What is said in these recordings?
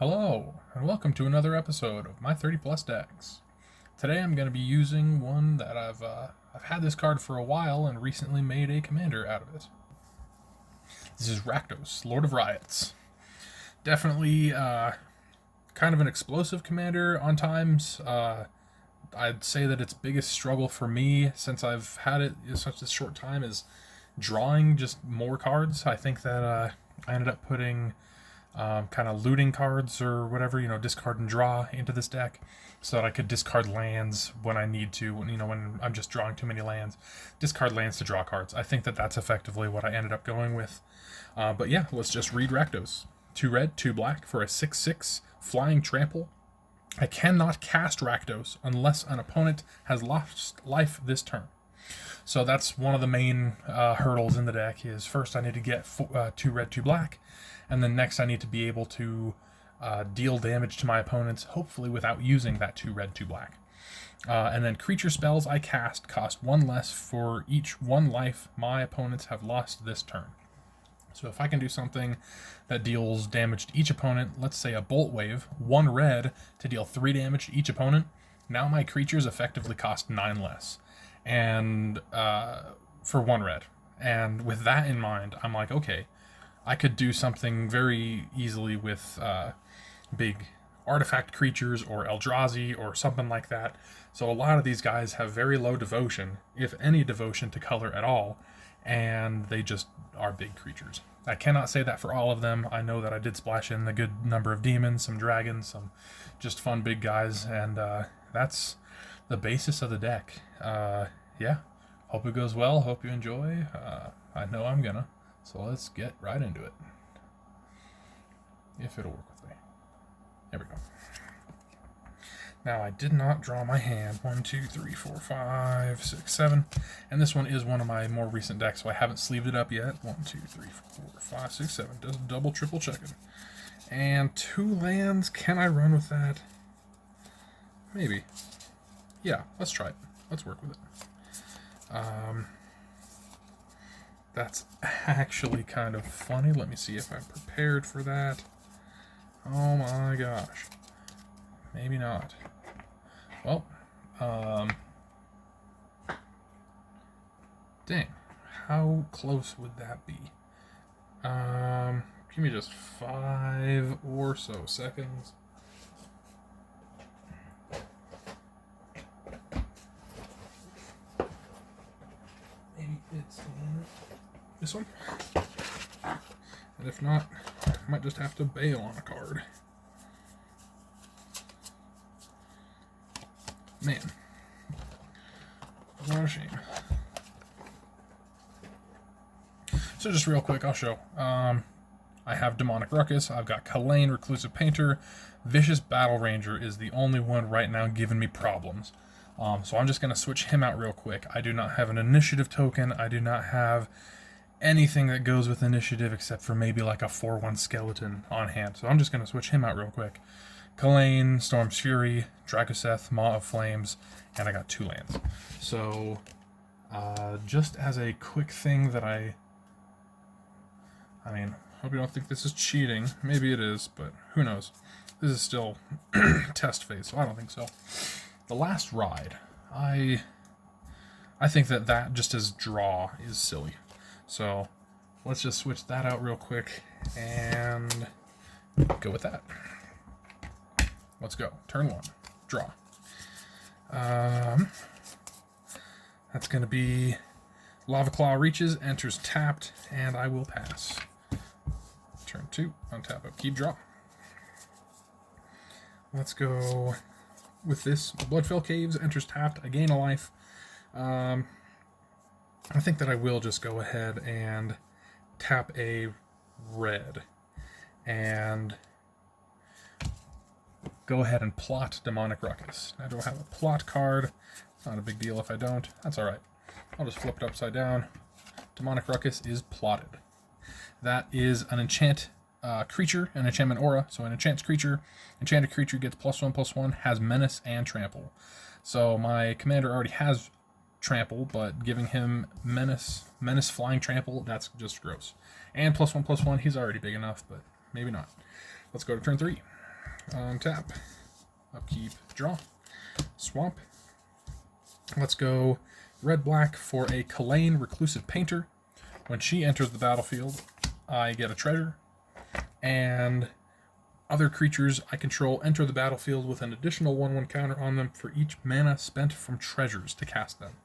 Hello, and welcome to another episode of my 30 plus decks. Today I'm going to be using one that I've had this card for a while and recently made a commander out of it. This is Rakdos, Lord of Riots. Definitely kind of an explosive commander on times. I'd say that its biggest struggle for me since I've had it in such a short time is drawing just more cards. I think that I ended up putting kind of looting cards or whatever, discard and draw into this deck so that I could discard lands when I need to, when I'm just drawing too many lands, discard lands to draw cards. I think that that's effectively what I ended up going with. But yeah, let's just read Rakdos. 2 red, 2 black for a 6/6 flying trample. I cannot cast Rakdos unless an opponent has lost life this turn. So that's one of the main hurdles in the deck is first I need to get 2 red, 2 black, and then next I need to be able to deal damage to my opponents, hopefully without using that 2 red, 2 black. And then creature spells I cast cost 1 less for each 1 life my opponents have lost this turn. So if I can do something that deals damage to each opponent, let's say a Bolt Wave, 1 red to deal 3 damage to each opponent, now my creatures effectively cost 9 less. And for 1 red. And with that in mind, I'm like, okay, I could do something very easily with big artifact creatures or Eldrazi or something like that. So a lot of these guys have very low devotion, if any devotion to color at all, and they just are big creatures. I cannot say that for all of them. I know that I did splash in a good number of demons, some dragons, some just fun big guys, and that's the basis of the deck. Yeah, hope it goes well, hope you enjoy. I know I'm gonna, so let's get right into it. If it'll work with me. There we go. Now, I did not draw my hand. 1, 2, 3, 4, 5, 6, 7. And this one is one of my more recent decks, so I haven't sleeved it up yet. 1, 2, 3, 4, 5, 6, 7. Does double, triple checking. And 2 lands. Can I run with that? Maybe. Yeah, let's try it. Let's work with it. That's actually kind of funny. Let me see if I'm prepared for that. Oh my gosh. Maybe not. Well, dang. How close would that be? Give me just 5 or so seconds. Maybe it's this one. And if not, I might just have to bail on a card. Man. What a shame. So just real quick, I'll show. I have Demonic Ruckus, I've got Kalane, Reclusive Painter, Vicious Battle Ranger is the only one right now giving me problems. So I'm just going to switch him out real quick. I do not have an initiative token, I do not have anything that goes with initiative except for maybe like a 4/1 skeleton on hand. So I'm just going to switch him out real quick. Kalane, Storm's Fury, Dragoseth, Maw of Flames, and I got 2 lands. So, just as a quick thing that I mean, hope you don't think this is cheating. Maybe it is, but who knows. This is still test phase, so I don't think so. The last ride, I think that just as draw is silly. So, let's just switch that out real quick and go with that. Let's go. Turn 1. Draw. That's going to be Lava Claw reaches, enters tapped, and I will pass. Turn 2. Untap, upkeep, draw. Let's go with this. Bloodfell Caves, enters tapped. I gain a life. I think that I will just go ahead and tap a red. And go ahead and plot Demonic Ruckus. I don't have a plot card. It's not a big deal if I don't. That's alright. I'll just flip it upside down. Demonic Ruckus is plotted. That is an enchant creature, an enchantment aura. So an enchanted creature gets +1/+1, has menace and trample. So my commander already has trample, but giving him menace, flying trample, that's just gross. And +1/+1, he's already big enough, but maybe not. Let's go to turn 3. Untap. Upkeep. Draw. Swamp. Let's go red-black for a Kalain Reclusive Painter. When she enters the battlefield, I get a treasure, and other creatures I control enter the battlefield with an additional 1/1 counter on them for each mana spent from treasures to cast them.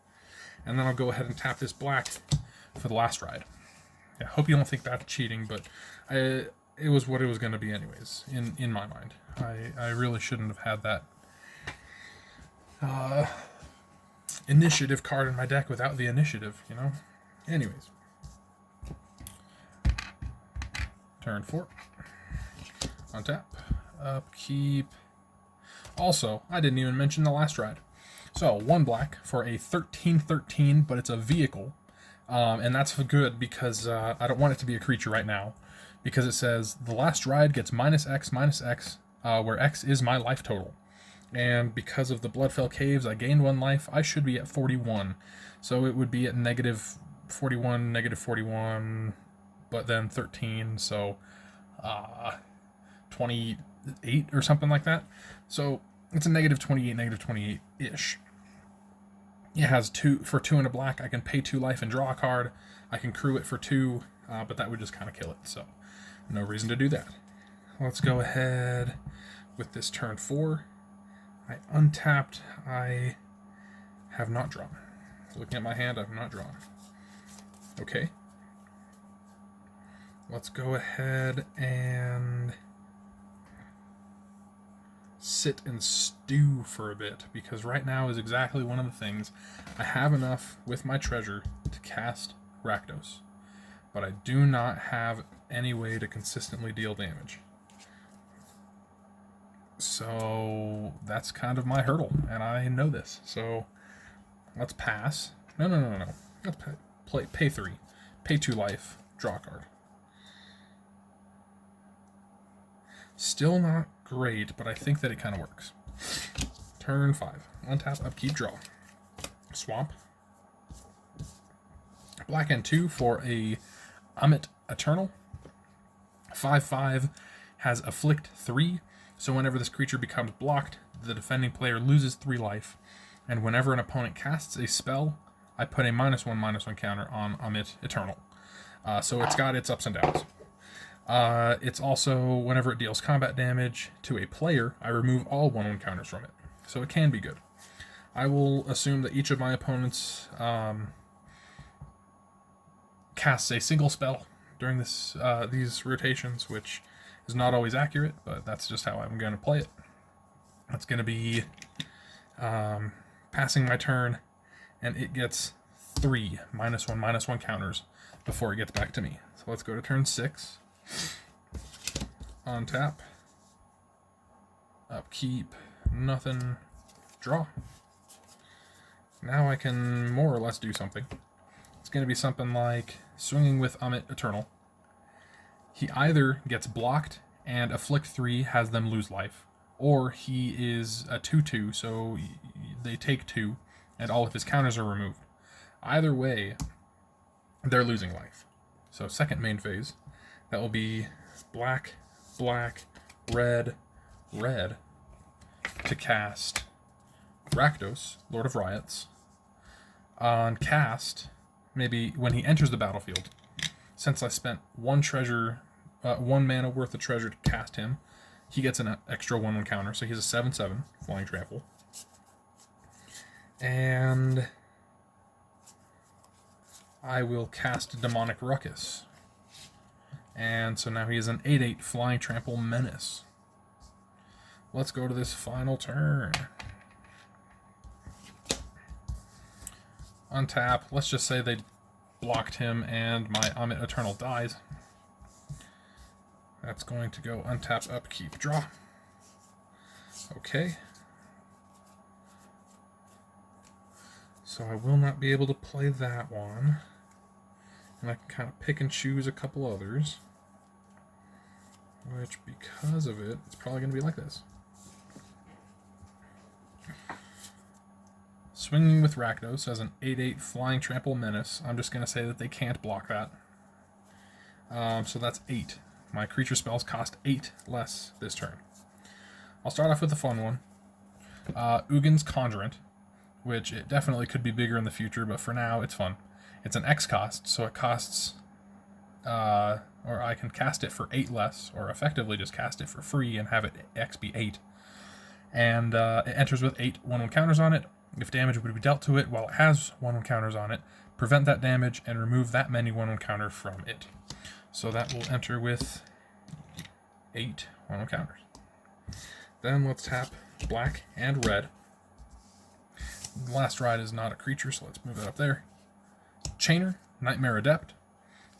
And then I'll go ahead and tap this black for the last ride. I hope you don't think that's cheating, but it was what it was going to be anyways, in my mind. I really shouldn't have had that initiative card in my deck without the initiative, you know? Anyways. Turn 4. Untap. Upkeep. Also, I didn't even mention the last ride. So, 1 black for a 13/13, but it's a vehicle. And that's good because I don't want it to be a creature right now. Because it says, the last ride gets -X, where X is my life total. And because of the Bloodfell Caves, I gained 1 life. I should be at 41. So it would be at -41, -41, but then 13, so 28 or something like that. So it's a -28, -28-ish. It has 2 for 2 and a black. I can pay 2 life and draw a card. I can crew it for 2, but that would just kind of kill it, so no reason to do that. Let's go ahead with this turn 4. I untapped. I have not drawn. Looking at my hand, I have not drawn. Okay. Let's go ahead and sit and stew for a bit, because right now is exactly one of the things. I have enough with my treasure to cast Rakdos, but I do not have any way to consistently deal damage. So that's kind of my hurdle, and I know this. So let's pass. No. Let's pay 3. Pay 2 life. Draw a card. Still not great, but I think that it kind of works. Turn 5. Untap, upkeep, draw. Swamp. Black and 2 for a Amit Eternal. 5/5 has Afflict 3. So whenever this creature becomes blocked, the defending player loses 3 life. And whenever an opponent casts a spell, I put a -1/-1 counter on Amit Eternal. So it's got its ups and downs. It's also, whenever it deals combat damage to a player, I remove all 1/1 counters from it. So it can be good. I will assume that each of my opponents casts a single spell during these rotations, which is not always accurate, but that's just how I'm going to play it. That's going to be passing my turn, and it gets 3 -1/-1 counters before it gets back to me. So let's go to turn 6. Untap. Upkeep. Nothing. Draw. Now I can more or less do something. It's going to be something like swinging with Amit Eternal. He either gets blocked and Afflict 3 has them lose life, or he is a 2/2, so they take 2, and all of his counters are removed. Either way, they're losing life. So second main phase, that will be black, black, red, red, to cast Rakdos, Lord of Riots. On cast, maybe when he enters the battlefield, since I spent 1 mana worth of treasure to cast him, he gets an extra 1/1 counter, so he's a 7/7 Flying Trample. And I will cast Demonic Ruckus. And so now he is an 8/8 Flying Trample Menace. Let's go to this final turn. Untap. Let's just say they blocked him and my Amit Eternal dies. That's going to go untap, upkeep, draw. Okay. So I will not be able to play that one. And I can kind of pick and choose a couple others. Which, because of it, it's probably going to be like this. Swinging with Rakdos as an 8/8 Flying Trample Menace. I'm just going to say that they can't block that. So that's 8. My creature spells cost 8 less this turn. I'll start off with the fun one. Ugin's Conjurant, which it definitely could be bigger in the future, but for now it's fun. It's an X cost, so it costs, or I can cast it for 8 less, or effectively just cast it for free and have it X be 8. And it enters with 8 1/1 counters on it. If damage would be dealt to it while it has 1/1 counters on it, prevent that damage and remove that many 1/1 counters from it. So that will enter with 8 1/1 counters. Then let's tap black and red. The last ride is not a creature, so let's move it up there. Chainer, Nightmare Adept,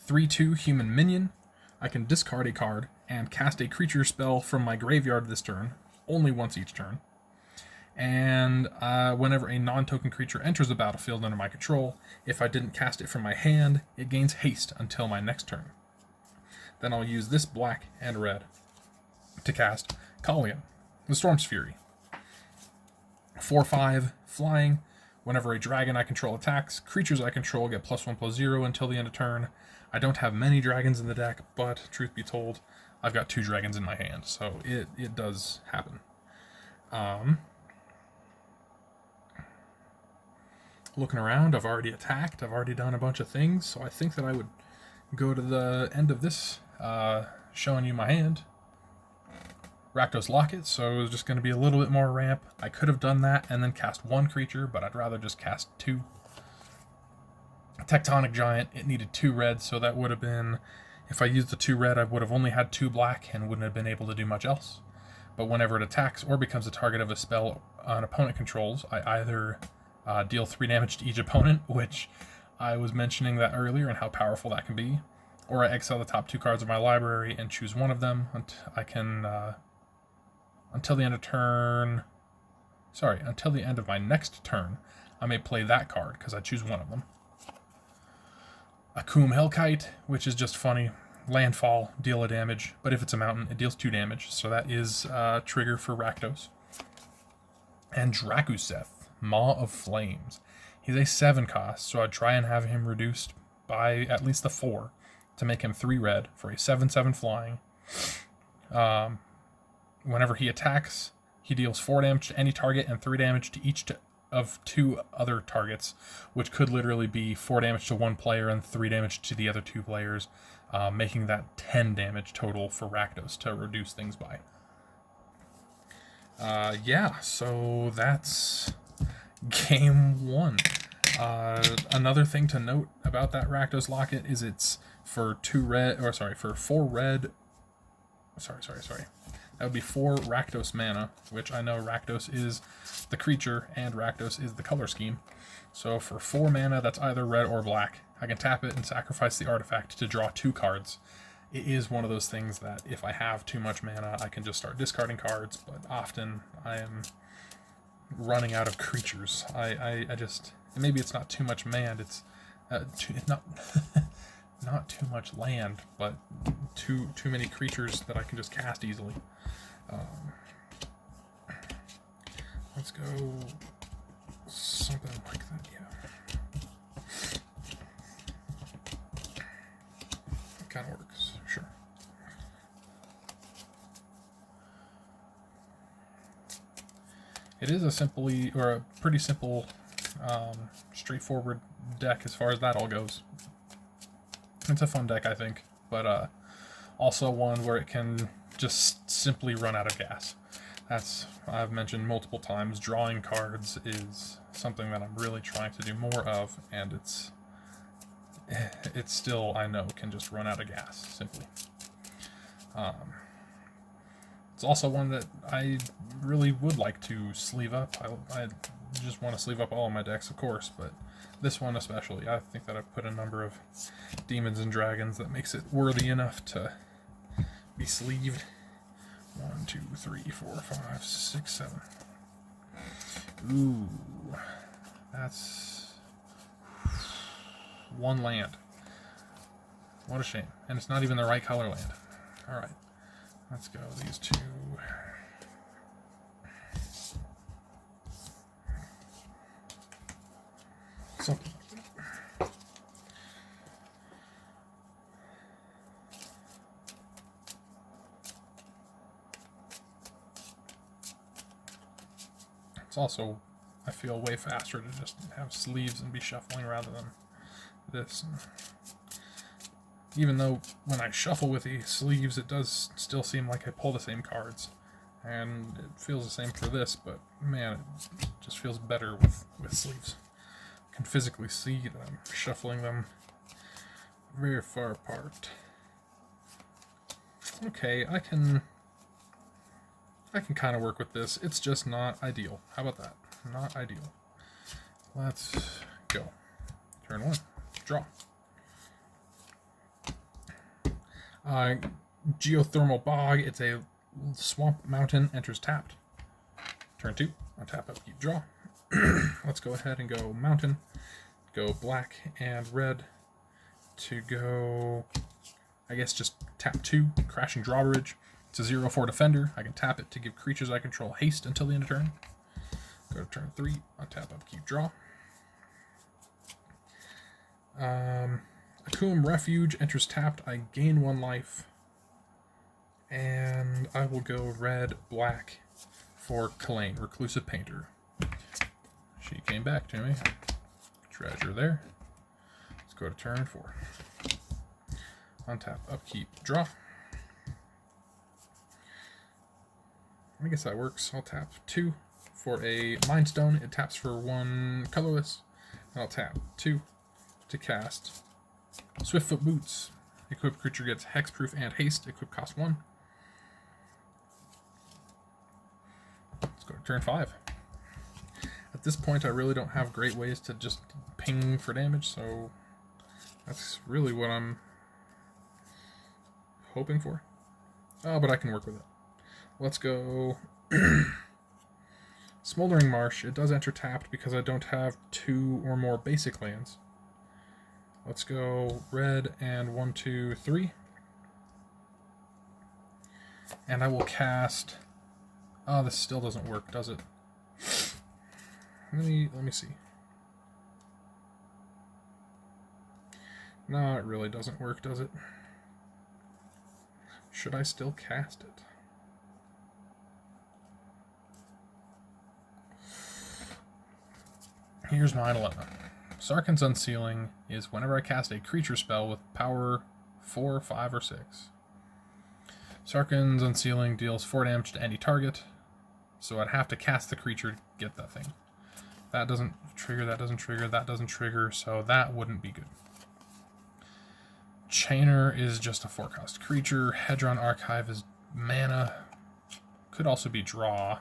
3/2 human minion. I can discard a card and cast a creature spell from my graveyard this turn, only once each turn. And whenever a non-token creature enters the battlefield under my control, if I didn't cast it from my hand, it gains haste until my next turn. Then I'll use this black and red to cast Kalian, the Storm's Fury. 4/5, flying. Whenever a dragon I control attacks, creatures I control get +1/+0 until the end of turn. I don't have many dragons in the deck, but truth be told, I've got 2 dragons in my hand, so it does happen. Looking around, I've already attacked, I've already done a bunch of things, so I think that I would go to the end of this showing you my hand. Rakdos Locket, so it was just going to be a little bit more ramp. I could have done that and then cast 1 creature, but I'd rather just cast 2. Tectonic Giant, it needed 2 red, so that would have been, if I used the 2 red, I would have only had 2 black and wouldn't have been able to do much else. But whenever it attacks or becomes a target of a spell an opponent controls, I either deal 3 damage to each opponent, which I was mentioning that earlier and how powerful that can be, or I exile the top 2 cards of my library and choose one of them. I can, until the end of my next turn, I may play that card because I choose one of them. Akum Hellkite, which is just funny. Landfall, deal a damage, but if it's a mountain, it deals 2 damage, so that is trigger for Rakdos. And Drakuseth, Maw of Flames. He's a 7 cost, so I'd try and have him reduced by at least the 4 to make him 3 red for a 7/7 flying. Whenever he attacks, he deals 4 damage to any target and 3 damage to each of 2 other targets, which could literally be 4 damage to 1 player and 3 damage to the other 2 players, making that 10 damage total for Rakdos to reduce things by. So that's game 1. Another thing to note about that Rakdos Locket is it's for 4 red. That would be 4 Rakdos mana, which I know Rakdos is the creature and Rakdos is the color scheme. So for 4 mana, that's either red or black. I can tap it and sacrifice the artifact to draw 2 cards. It is one of those things that if I have too much mana, I can just start discarding cards, but often I am running out of creatures. I just, maybe it's not too much land, it's not not too much land, but too many creatures that I can just cast easily. Let's go something like that, yeah. That kind of works, sure. It is a pretty simple, straightforward deck as far as that all goes. It's a fun deck, I think, but also one where it can just simply run out of gas. I've mentioned multiple times, drawing cards is something that I'm really trying to do more of, and it's still, I know, can just run out of gas, simply. It's also one that I really would like to sleeve up. I just want to sleeve up all of my decks, of course, but this one especially. I think that I've put a number of demons and dragons that makes it worthy enough to be sleeved. 1, 2, 3, 4, 5, 6, 7. Ooh, that's 1 land. What a shame. And it's not even the right color land. Alright, let's go these 2. Something like that. also, I feel, way faster to just have sleeves and be shuffling rather than this. Even though when I shuffle with the sleeves, it does still seem like I pull the same cards. And it feels the same for this, but man, it just feels better with sleeves. I can physically see that I'm shuffling them very far apart. Okay, I can kind of work with this. It's just not ideal. How about that? Not ideal. Let's go. Turn 1. Draw. Geothermal Bog. It's a swamp mountain. Enters tapped. Turn 2. Untap, upkeep, draw. Let's go ahead and go mountain. Go black and red to go, I guess, just tap 2. Crashing Drawbridge. It's a 0/4 defender. I can tap it to give creatures I control haste until the end of turn. Go to turn 3. Untap, upkeep, draw. Akum Refuge enters tapped. I gain 1 life. And I will go red, black for Kalain, Reclusive Painter. She came back to me. Treasure there. Let's go to turn 4. Untap, upkeep, draw. I guess that works. I'll tap 2 for a Mind Stone. It taps for 1 colorless. And I'll tap 2 to cast Swiftfoot Boots. Equipped creature gets hexproof and haste. Equip cost 1. Let's go to turn 5. At this point, I really don't have great ways to just ping for damage, so that's really what I'm hoping for. But I can work with it. Let's go Smoldering Marsh. It does enter tapped because I don't have 2 or more basic lands. Let's go red and 1, 2, 3. And I will cast... Oh, this still doesn't work, does it? Let me see. No, it really doesn't work, does it? Should I still cast it? Here's my dilemma. Sarkhan's Unsealing is whenever I cast a creature spell with power 4, 5, or 6. Sarkhan's Unsealing deals 4 damage to any target, so I'd have to cast the creature to get that thing. That doesn't trigger, that doesn't trigger, that doesn't trigger, so that wouldn't be good. Chainer is just a 4-cost creature. Hedron Archive is mana. Could also be draw.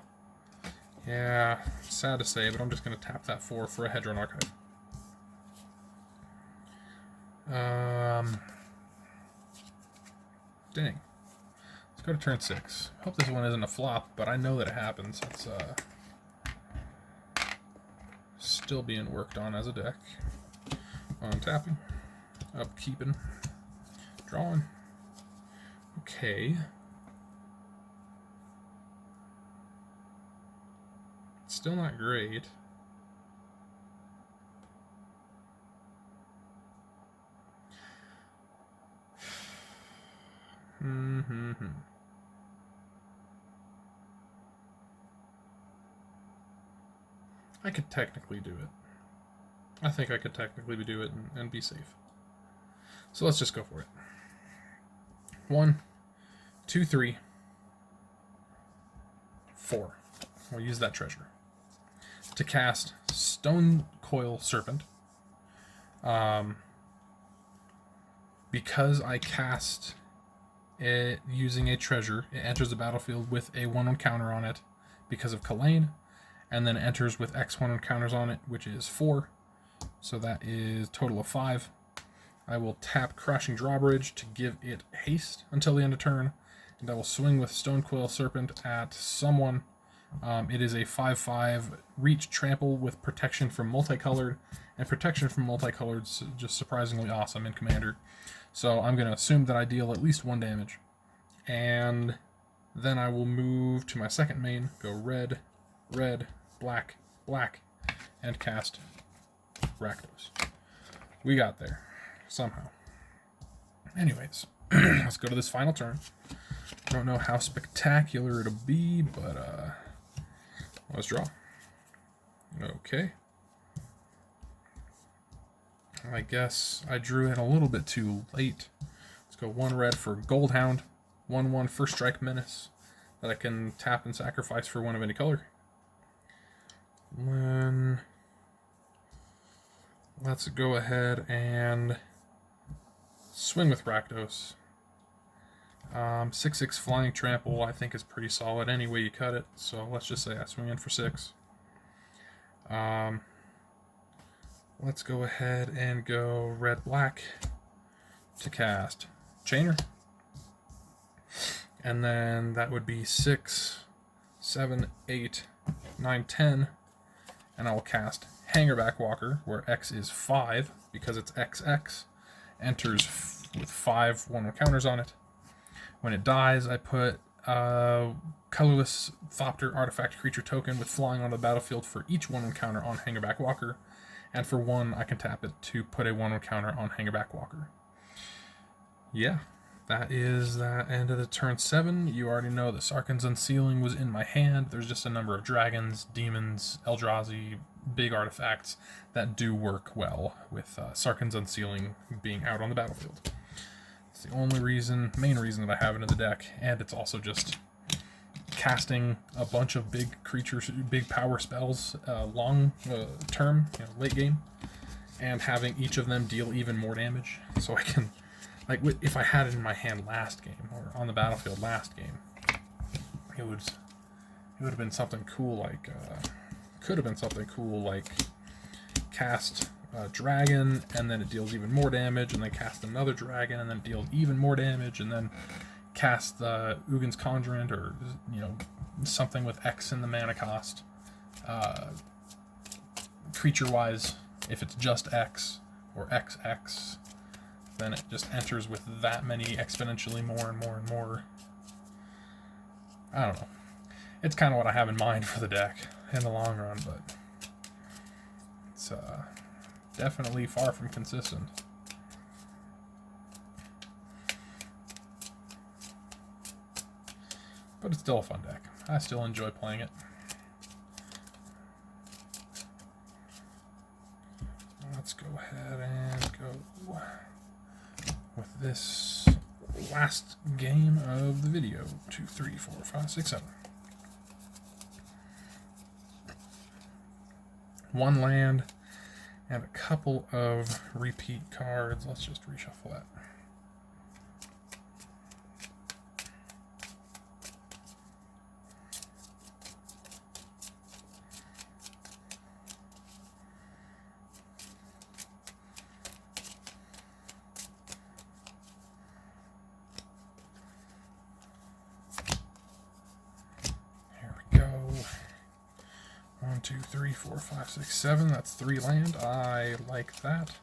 Yeah, sad to say, but I'm just going to tap that 4 for a Hedron Archive. Dang. Let's go to turn 6. Hope this one isn't a flop, but I know that it happens. It's still being worked on as a deck. Untapping. Upkeeping. Drawing. Okay. Still not great. I could technically do it. I think I could technically do it and be safe. So let's just go for it. 1, 2, 3, 4. We'll use that treasure to cast Stone Coil Serpent. Because I cast it using a treasure, it enters the battlefield with a 1/1 counter on it because of Kalain, and then enters with X1 counters on it, which is 4. So that is a total of 5. I will tap Crashing Drawbridge to give it haste until the end of turn, and I will swing with Stone Coil Serpent at someone. It is a 5/5 reach trample with protection from multicolored, and protection from multicolored is just surprisingly awesome in Commander. So I'm going to assume that I deal at least 1 damage, and then I will move to my second main, go red, red, black, black, and cast Rakdos. We got there, somehow. Anyways, let's go to this final turn. Don't know how spectacular it'll be, but let's draw. Okay. I guess I drew in a little bit too late. Let's go 1 red for Goldhound. 1/1 First Strike Menace that I can tap and sacrifice for 1 of any color. Then let's go ahead and swing with Rakdos. 6/6 Flying Trample I think is pretty solid any way you cut it, so let's just say I swing in for 6. Let's go ahead and go red-black to cast Chainer. And then that would be 6, 7, 8, 9, 10. And I will cast Hangerback Walker, where X is 5, because it's XX. Enters with 5 1/1 counters on it. When it dies, I put colorless Thopter artifact creature token with flying on the battlefield for each 1/1 counter on Hangerback Walker. And for 1, I can tap it to put a 1/1 counter on Hangerback Walker. Yeah, that is that end of the turn 7. You already know that Sarkhan's Unsealing was in my hand. There's just a number of dragons, demons, Eldrazi, big artifacts that do work well with Sarkhan's Unsealing being out on the battlefield. It's the only main reason that I have it in the deck, and it's also just casting a bunch of big creatures, big power spells, long term, late game, and having each of them deal even more damage. So I can, like, if I had it in my hand last game or on the battlefield last game, it would have been something cool. Like, could have been something cool like cast a dragon and then it deals even more damage, and then cast another dragon and then it deals even more damage, and then cast the Ugin's Conjurant, or something with X in the mana cost. Creature-wise, if it's just X or XX, then it just enters with that many exponentially more and more and more. I don't know. It's kind of what I have in mind for the deck in the long run, but it's definitely far from consistent. But it's still a fun deck. I still enjoy playing it. Let's go ahead and go with this last game of the video. 2, 3, 4, 5, 6, 7. 1 land and a couple of repeat cards. Let's just reshuffle that. Here we go. 1, 2, 3, 4, 5, 6, 7. That's 3 land. I like that.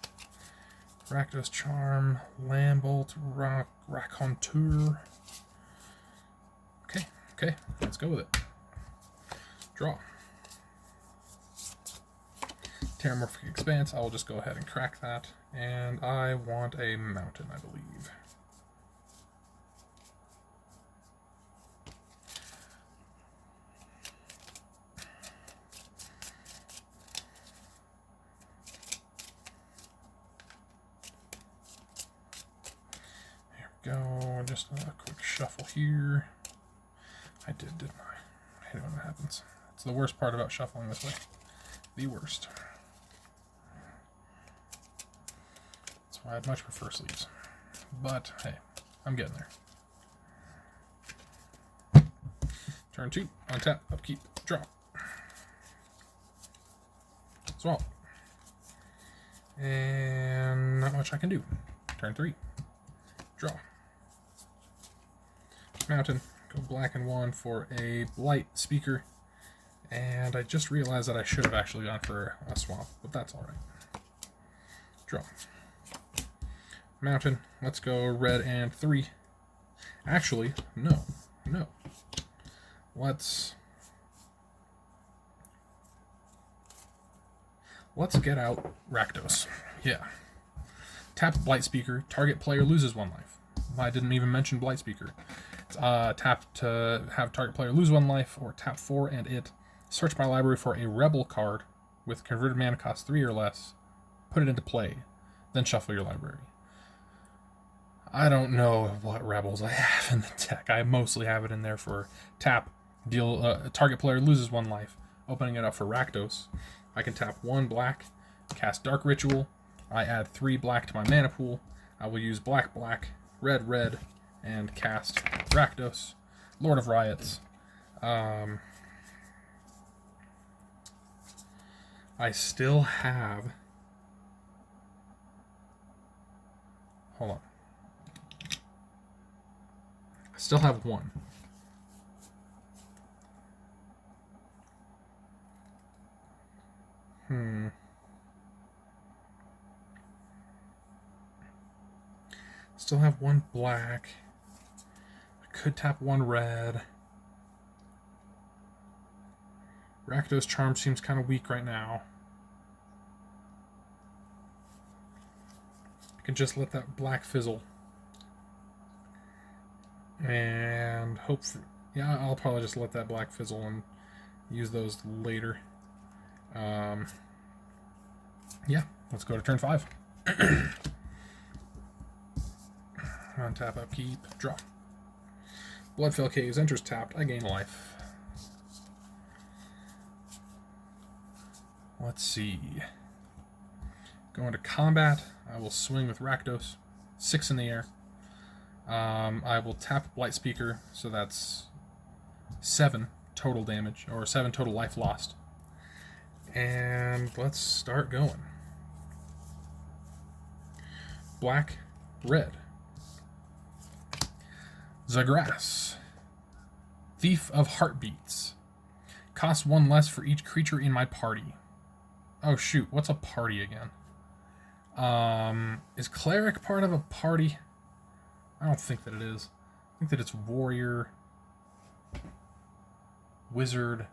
Rakdos Charm, Lambbolt, Raconteur. Okay, let's go with it. Draw. Terramorphic Expanse, I will just go ahead and crack that. And I want a mountain, I believe. Go, just a quick shuffle here. I did, didn't I? I hate it when that happens. It's the worst part about shuffling this way. The worst. That's why I'd much prefer sleeves. But, hey, I'm getting there. Turn 2, untap, upkeep, draw. Swap. And not much I can do. Turn 3, draw. Mountain, go black and 1 for a Blight Speaker, and I just realized that I should have actually gone for a swamp, but that's alright. Draw. Mountain, let's go red and 3. Actually, no. Let's get out Rakdos. Yeah. Tap Blight Speaker, target player loses 1 life. I didn't even mention Blight Speaker. Tap to have target player lose 1 life, or tap 4 and it. Search my library for a Rebel card with converted mana cost 3 or less, put it into play, then shuffle your library. I don't know what rebels I have in the deck. I mostly have it in there for tap, deal. Target player loses 1 life, opening it up for Rakdos. I can tap 1 black, cast Dark Ritual. I add 3 black to my mana pool. I will use black, black, red, red, and cast Rakdos, Lord of Riots. I still have... Hold on. I still have 1. Still have 1 black. I could tap 1 red. Rakdos Charm seems kind of weak right now. I can just let that black fizzle. And hope for... Yeah, I'll probably just let that black fizzle and use those later. Yeah, let's go to turn 5. Untap, upkeep, draw. Bloodfell Caves enters tapped. I gain life. Let's see. Going to combat. I will swing with Rakdos. 6 in the air. I will tap Blight Speaker, so that's 7 total damage, or 7 total life lost. And let's start going. Black, red. Zagras. Thief of Heartbeats. Costs 1 less for each creature in my party. Oh shoot, what's a party again? Is Cleric part of a party? I don't think that it is. I think that it's Warrior, Wizard,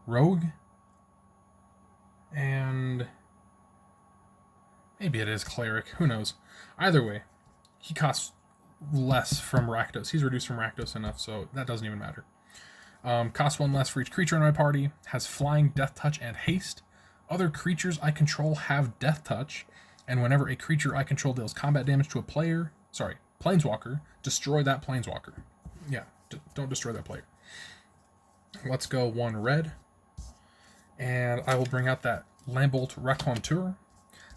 Rogue, and maybe it is Cleric. Who knows? Either way, he costs less from Rakdos. He's reduced from Rakdos enough, so that doesn't even matter. Costs 1 less for each creature in my party. Has Flying, Death Touch, and Haste. Other creatures I control have Death Touch, and whenever a creature I control deals combat damage to a planeswalker, destroy that planeswalker. Yeah, don't destroy that player. Let's go 1 red, and I will bring out that Lambolt Raconteur.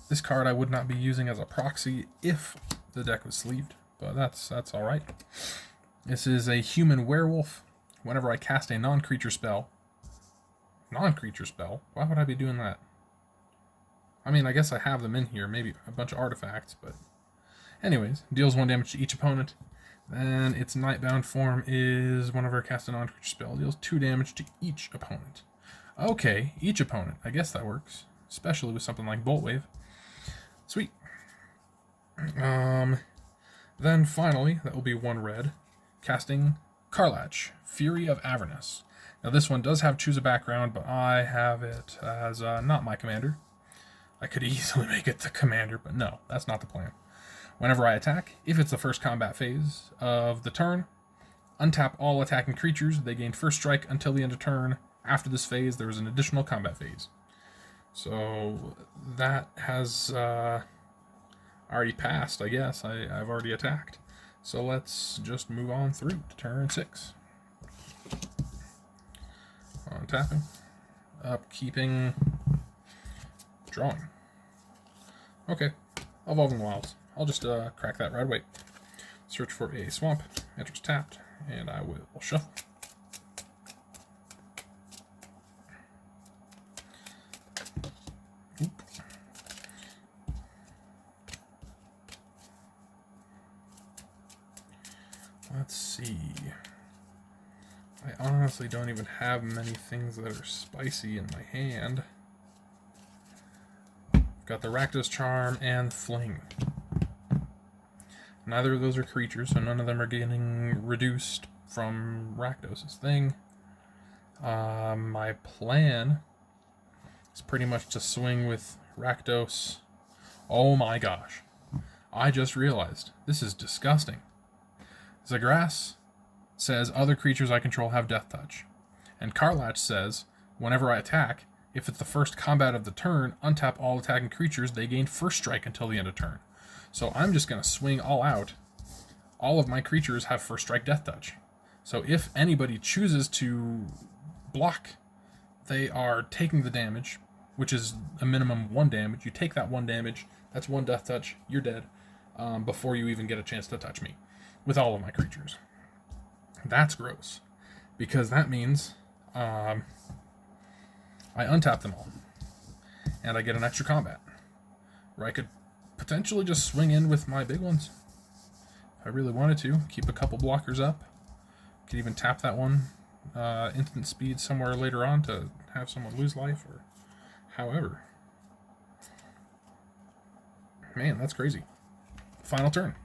This card I would not be using as a proxy if the deck was sleeved, but that's all right. This is a human werewolf. Whenever I cast a non-creature spell... Non-creature spell? Why would I be doing that? I mean, I guess I have them in here. Maybe a bunch of artifacts, but... Anyways, deals 1 damage to each opponent. Then its Nightbound form is whenever I cast a non-creature spell, deals 2 damage to each opponent. Okay, each opponent. I guess that works. Especially with something like Bolt Wave. Sweet. Then finally, that will be 1 red. Casting Karlach, Fury of Avernus. Now this one does have choose a background, but I have it as not my commander. I could easily make it the commander, but no, that's not the plan. Whenever I attack, if it's the first combat phase of the turn, untap all attacking creatures. They gain first strike until the end of turn. After this phase, there is an additional combat phase. So that has already passed, I guess. I've already attacked. So let's just move on through to turn 6. Tapping, upkeeping, drawing. Okay, Evolving Wilds. I'll just crack that right away. Search for a swamp, enters tapped, and I will shuffle. Oop. Let's see. I honestly don't even have many things that are spicy in my hand. I've got the Rakdos Charm and Fling. Neither of those are creatures, so none of them are getting reduced from Rakdos' thing. My plan is pretty much to swing with Rakdos. Oh my gosh. I just realized. This is disgusting. Zagras says other creatures I control have Death Touch. And Karlach says whenever I attack, if it's the first combat of the turn, untap all attacking creatures. They gain first strike until the end of turn. So I'm just going to swing all out. All of my creatures have first strike death touch. So if anybody chooses to block, they are taking the damage, which is a minimum 1 damage. You take that 1 damage, that's 1 death touch, you're dead, before you even get a chance to touch me with all of my creatures. That's gross, because that means I untap them all, and I get an extra combat, where I could potentially just swing in with my big ones. If I really wanted to, keep a couple blockers up. Could even tap that one instant speed somewhere later on to have someone lose life, or however. Man, that's crazy. Final turn.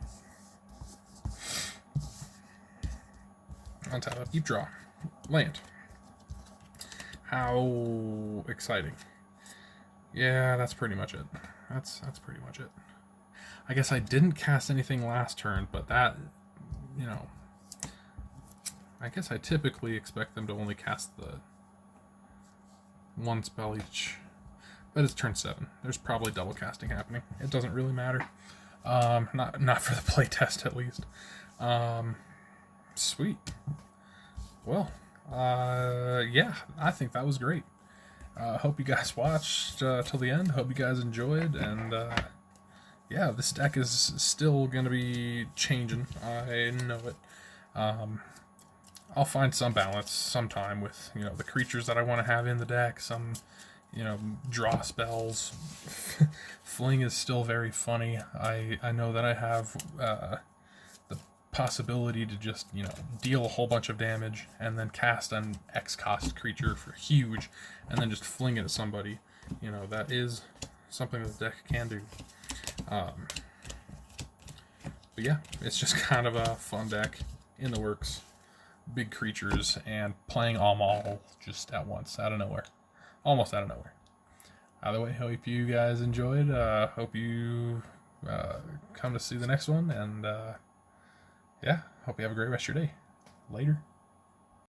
Untap up, deep draw, land. How exciting. Yeah, that's pretty much it. That's pretty much it. I guess I didn't cast anything last turn, but that, you know, I guess I typically expect them to only cast the 1 spell each, but it's turn 7. There's probably double casting happening. It doesn't really matter. Not for the playtest, at least. Sweet. Well, yeah, I think that was great. Hope you guys watched till the end. Hope you guys enjoyed, and yeah, this deck is still going to be changing. I know it. I'll find some balance sometime with, you know, the creatures that I want to have in the deck, some, you know, draw spells. Fling is still very funny. I know that I have the possibility to just, you know, deal a whole bunch of damage and then cast an X cost creature for huge and then just fling it at somebody. You know, that is something that the deck can do. But yeah, it's just kind of a fun deck in the works. Big creatures and playing them all just at once, out of nowhere. Almost out of nowhere. Either way, hope you guys enjoyed. Hope you come to see the next one. And yeah, hope you have a great rest of your day. Later.